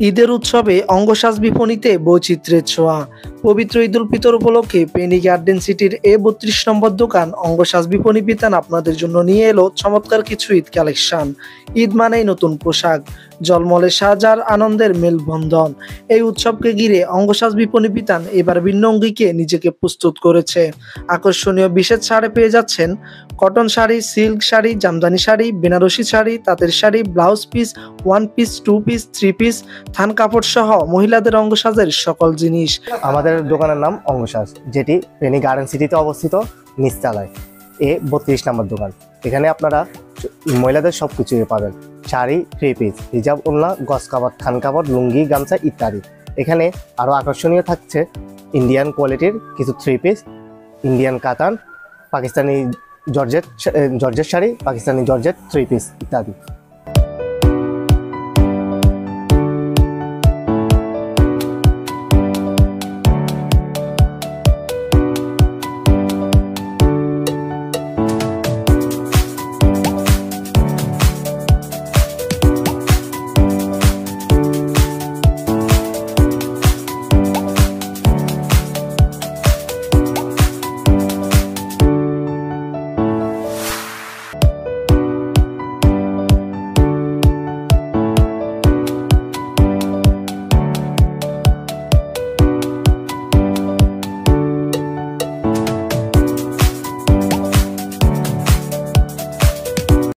ঈদের উৎসবে অঙ্গসাজ বিপণীতে বৈচিত্র্যের ছোঁয়া। পবিত্র ঈদ উল ফিতর উপলক্ষে পেনি গার্ডেন সিটির A32 নম্বর দোকান অঙ্গসাজ বিপণী বিতান আপনাদের জন্য নিয়ে এলো চমৎকার কিছু ঈদ কালেকশন। ঈদ মানেই নতুন পোশাক, জলমলে সাজার আনন্দের মেলবন্ধন। এই উৎসবকে ঘিরে অঙ্গসাজ বিপণী বিতান এবার ভিন্ন অঙ্গিকে নিজেকে প্রস্তুত করেছে। আকর্ষণীয় বিশেষ ছাড়ে পেয়ে যাচ্ছেন কটন শাড়ি, সিল্ক শাড়ি, জামদানি শাড়ি, বেনারসি শাড়ি, তাঁতের sari, blouse piece, one piece, two piece, three piece, থান কাপড় সহ মহিলাদের অঙ্গসাজের সকল জিনিস। আমাদের দোকানের নাম অঙ্গসাজ, যেটি পেনি গার্ডেন সিটিতে অবস্থিত, নিচতলায় A32 নম্বর দোকান। এখানে আপনারা মহিলাদের সব কিছুই পাবেন, শাড়ি, থ্রি পিস, হিজাব, ওড়না, গজ কাপড়, থান কাপড়, লুঙ্গি, গামছা ইত্যাদি। এখানে আরও আকর্ষণীয় থাকছে ইন্ডিয়ান কোয়ালিটির কিছু থ্রি পিস, ইন্ডিয়ান কাতান, Pakistani georgette sari, Pakistani georgette three piece ইত্যাদি।